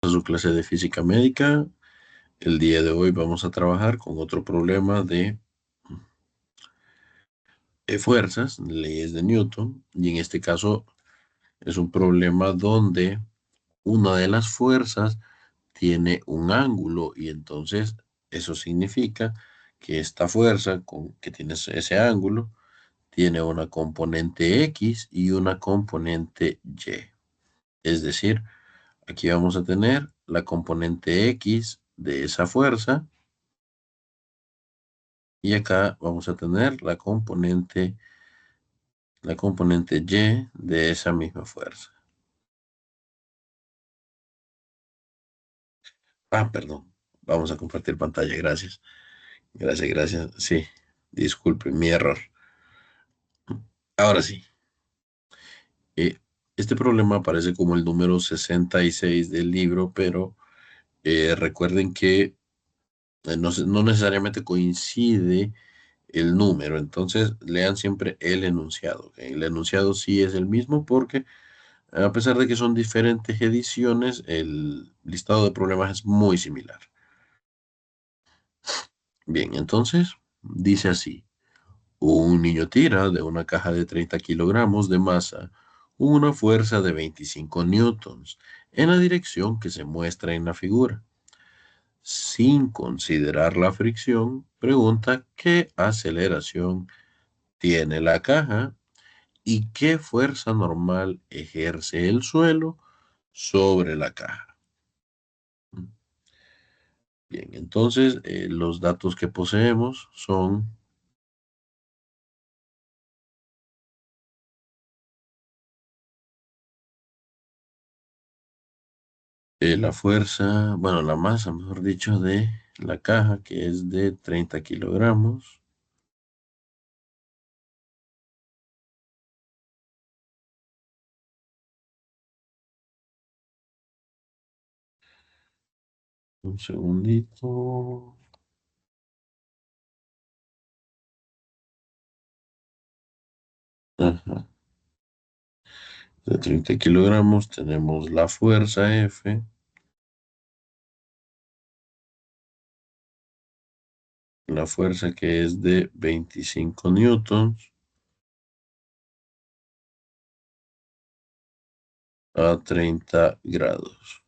a su clase de física médica. El día de hoy vamos a trabajar con otro problema de fuerzas, leyes de Newton, y en este caso es un problema donde una de las fuerzas tiene un ángulo y entonces eso significa que esta fuerza que tiene ese ángulo tiene una componente X y una componente Y. Es decir, aquí vamos a tener la componente X de esa fuerza y acá vamos a tener la componente Y de esa misma fuerza. Perdón. Vamos a compartir pantalla. Gracias. Gracias, gracias. Sí, disculpe mi error. Ahora sí. eh, este problema aparece como el número 66 del libro, pero recuerden que no necesariamente coincide el número, entonces lean siempre el enunciado. ¿Ok? El enunciado sí es el mismo porque a pesar de que son diferentes ediciones, el listado de problemas es muy similar. Bien, entonces dice así: un niño tira de una caja de 30 kilogramos de masa una fuerza de 25 newtons en la dirección que se muestra en la figura. Sin considerar la fricción, pregunta qué aceleración tiene la caja y qué fuerza normal ejerce el suelo sobre la caja. Bien, entonces los datos que poseemos son la fuerza, bueno, la masa, mejor dicho, de la caja, que es de 30 kilogramos. Un segundito. Ajá. De 30 kilogramos tenemos la fuerza F, la fuerza que es de 25 newtons a 30 grados.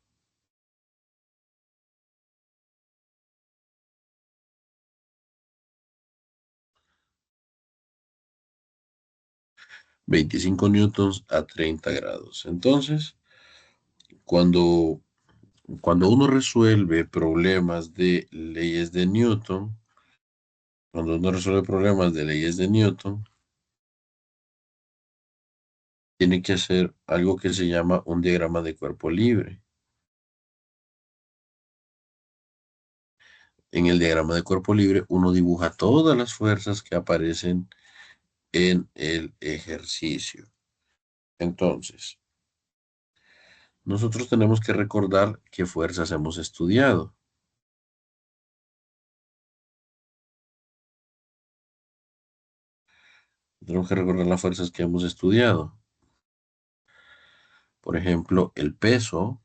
25 newtons a 30 grados. Entonces, cuando, cuando uno resuelve problemas de leyes de Newton, cuando uno resuelve problemas de leyes de Newton, tiene que hacer algo que se llama un diagrama de cuerpo libre. En el diagrama de cuerpo libre, uno dibuja todas las fuerzas que aparecen en el ejercicio. Entonces, nosotros tenemos que recordar qué fuerzas hemos estudiado. Tenemos que recordar las fuerzas que hemos estudiado. Por ejemplo, el peso,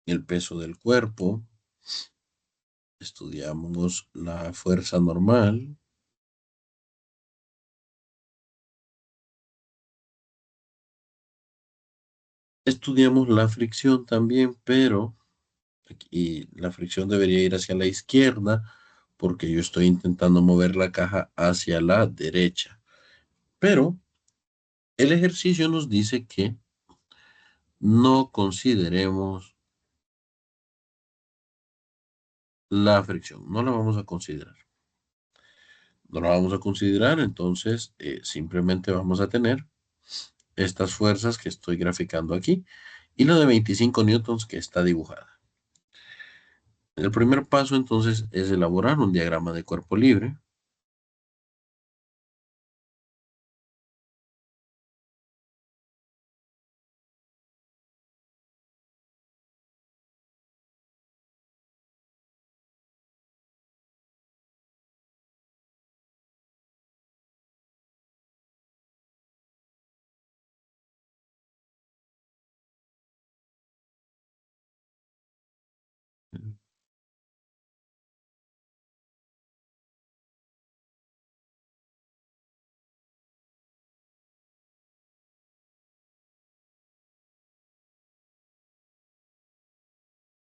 el peso del cuerpo, estudiamos la fuerza normal, estudiamos la fricción también, pero aquí la fricción debería ir hacia la izquierda porque yo estoy intentando mover la caja hacia la derecha. Pero el ejercicio nos dice que no consideremos la fricción, no la vamos a considerar. No la vamos a considerar, entonces simplemente vamos a tener estas fuerzas que estoy graficando aquí y la de 25 newtons que está dibujada. El primer paso entonces es elaborar un diagrama de cuerpo libre.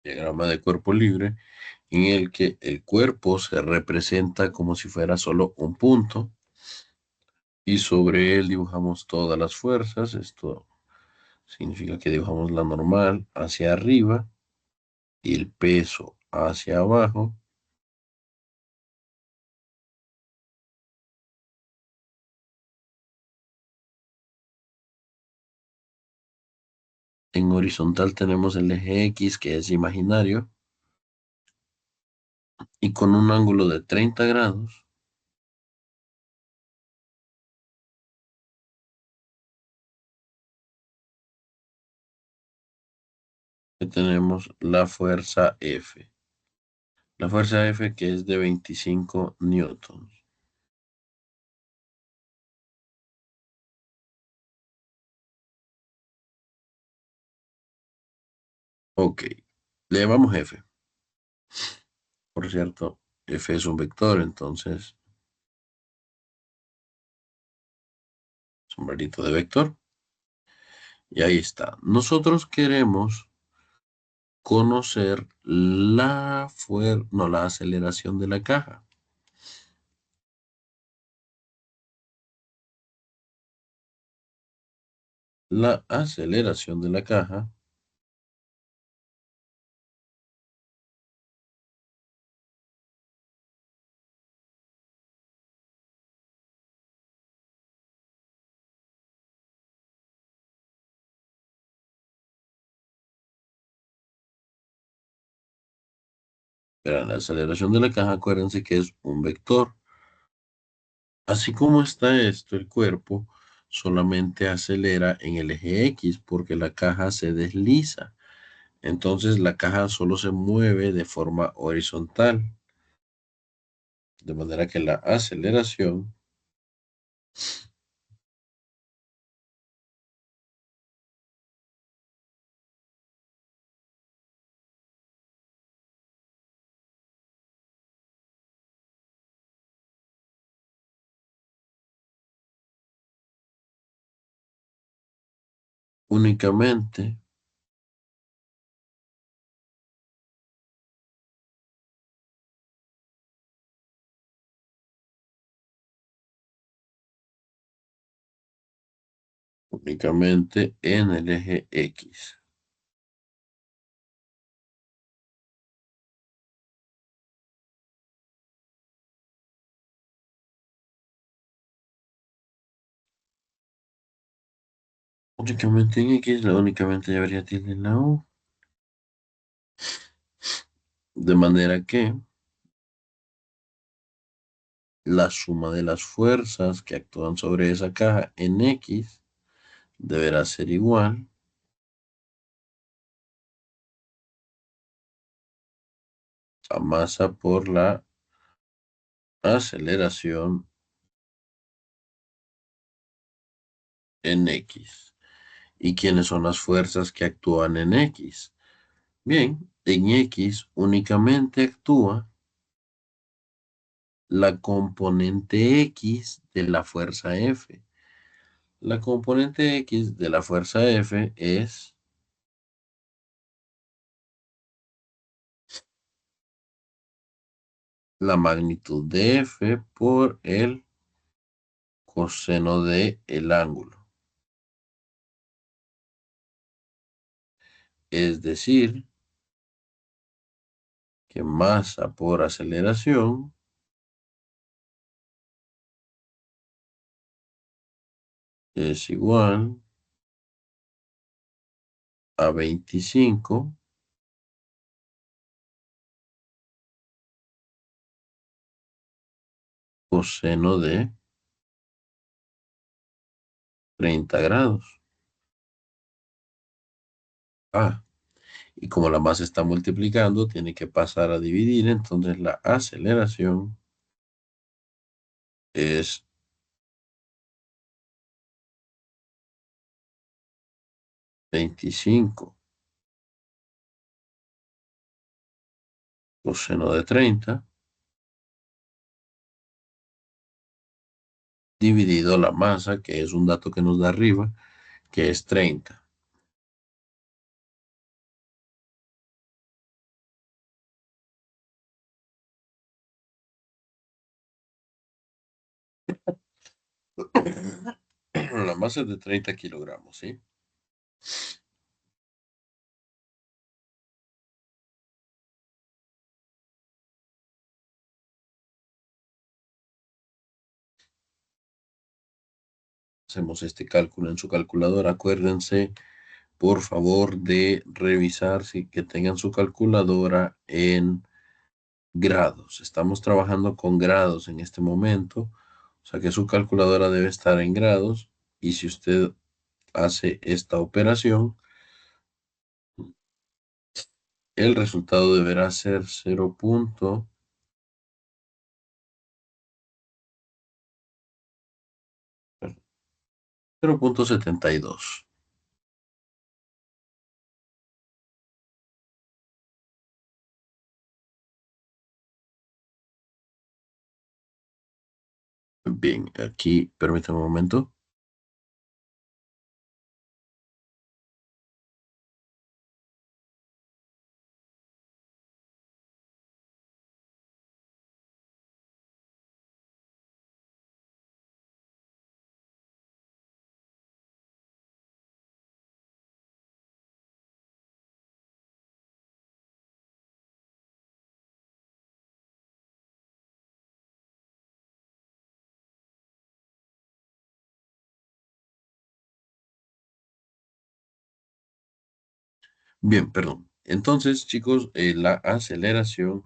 Diagrama de cuerpo libre en el que el cuerpo se representa como si fuera solo un punto y sobre él dibujamos todas las fuerzas. Esto significa que dibujamos la normal hacia arriba y el peso hacia abajo. En horizontal tenemos el eje X, que es imaginario, y con un ángulo de 30 grados que tenemos la fuerza F. La fuerza F que es de 25 newtons. Ok, le llamamos F. Por cierto, F es un vector, entonces, sombrerito de vector. Y ahí está. Nosotros queremos conocer no, la aceleración de la caja. La aceleración de la caja la aceleración de la caja, acuérdense que es un vector. Así como está esto, el cuerpo solamente acelera en el eje X porque la caja se desliza. Entonces la caja solo se mueve de forma horizontal. De manera que la aceleración únicamente, únicamente en el eje X. Únicamente en X, únicamente llevaría tilde en la U. De manera que la suma de las fuerzas que actúan sobre esa caja en X deberá ser igual a masa por la aceleración en X. ¿Y quiénes son las fuerzas que actúan en X? Bien, en X únicamente actúa la componente X de la fuerza F. La componente X de la fuerza F es la magnitud de F por el coseno de el ángulo. Es decir, que masa por aceleración es igual a 25 coseno de 30 grados. Ah, y como la masa está multiplicando, tiene que pasar a dividir, entonces la aceleración es 25 coseno de 30 dividido la masa, que es un dato que nos da arriba, que es 30. La masa es de 30 kilogramos, ¿sí? Hacemos este cálculo en su calculadora. Acuérdense, por favor, de revisar si que tengan su calculadora en grados. Estamos trabajando con grados en este momento, o sea que su calculadora debe estar en grados. Y si usted hace esta operación, el resultado deberá ser 0.72. Bien, aquí permítame un momento. Bien, perdón. Entonces, chicos, la aceleración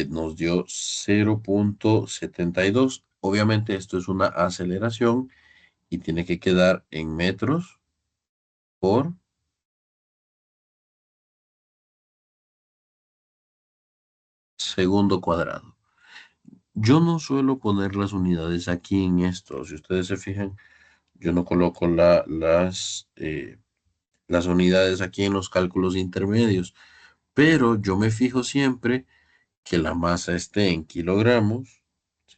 nos dio 0.72. Obviamente esto es una aceleración y tiene que quedar en metros por segundo cuadrado. Yo no suelo poner las unidades aquí en esto. Si ustedes se fijan, yo no coloco las unidades aquí en los cálculos intermedios, pero yo me fijo siempre que la masa esté en kilogramos,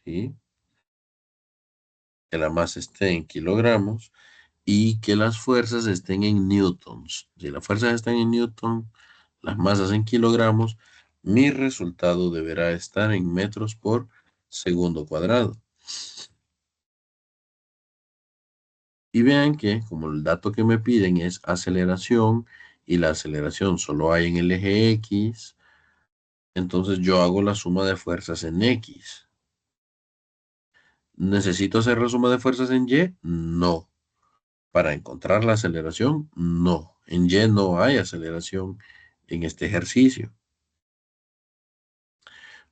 ¿sí? Que la masa esté en kilogramos y que las fuerzas estén en newtons. Si las fuerzas están en newton, las masas en kilogramos, mi resultado deberá estar en metros por segundo cuadrado. Y vean que como el dato que me piden es aceleración y la aceleración solo hay en el eje X, entonces yo hago la suma de fuerzas en X. ¿Necesito hacer la suma de fuerzas en Y? No. Para encontrar la aceleración, no. En Y no hay aceleración en este ejercicio.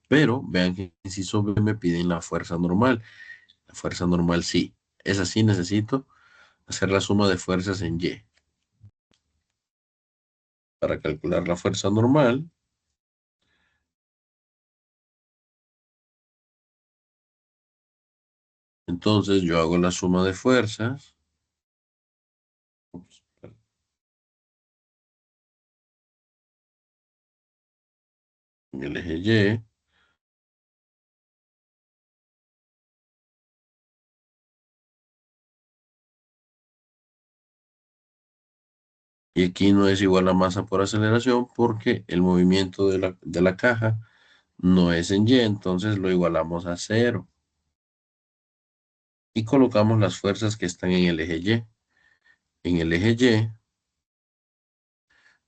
Pero vean que en inciso B me piden la fuerza normal. La fuerza normal sí. Es así, necesito hacer la suma de fuerzas en Y. Para calcular la fuerza normal, entonces yo hago la suma de fuerzas. Ups, en el eje Y. Y aquí no es igual a masa por aceleración porque el movimiento de la caja no es en Y, entonces lo igualamos a cero. Y colocamos las fuerzas que están en el eje Y. En el eje Y,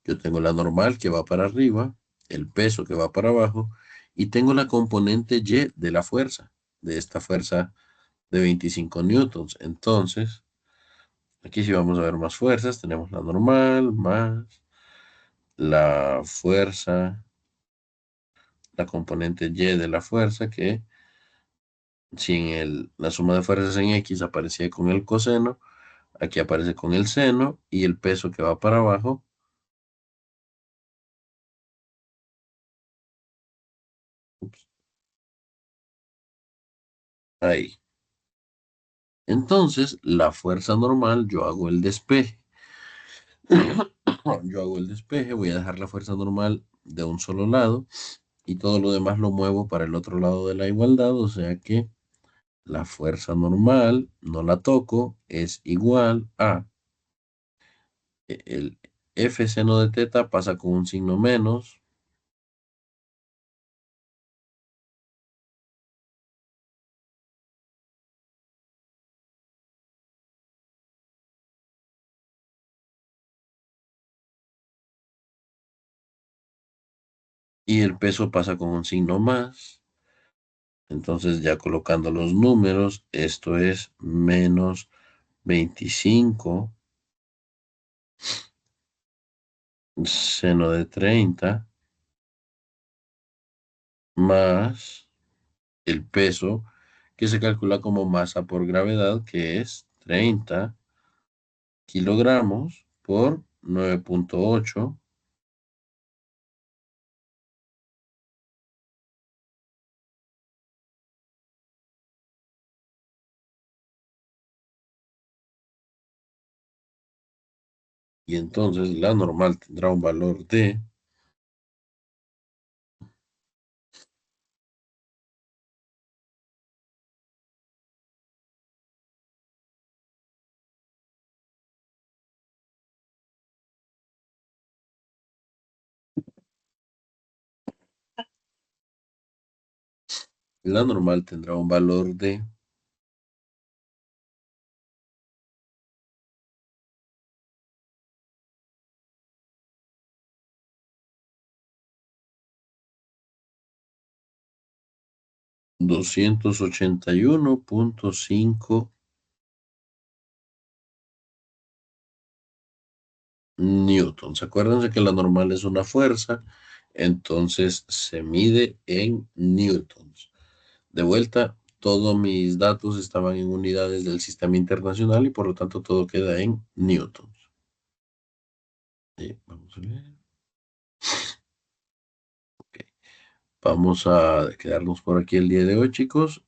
yo tengo la normal que va para arriba, el peso que va para abajo, y tengo la componente Y de la fuerza, de esta fuerza de 25 newtons. Entonces, aquí sí vamos a ver más fuerzas. Tenemos la normal más la fuerza, la componente Y de la fuerza, que si en la suma de fuerzas en X aparecía con el coseno, aquí aparece con el seno y el peso que va para abajo. Ups, ahí. Entonces, la fuerza normal, yo hago el despeje. Yo hago el despeje, voy a dejar la fuerza normal de un solo lado y todo lo demás lo muevo para el otro lado de la igualdad, o sea que la fuerza normal, no la toco, es igual a el F seno de teta pasa con un signo menos, y el peso pasa con un signo más. Entonces ya colocando los números, esto es menos 25 seno de 30 más el peso que se calcula como masa por gravedad, que es 30 kilogramos por 9,8. Y entonces la normal tendrá un valor de, la normal tendrá un valor de 281,5 newtons. Acuérdense que la normal es una fuerza, entonces se mide en newtons. De vuelta, todos mis datos estaban en unidades del sistema internacional y por lo tanto todo queda en newtons. Vamos a ver. Ok. Vamos a quedarnos por aquí el día de hoy, chicos.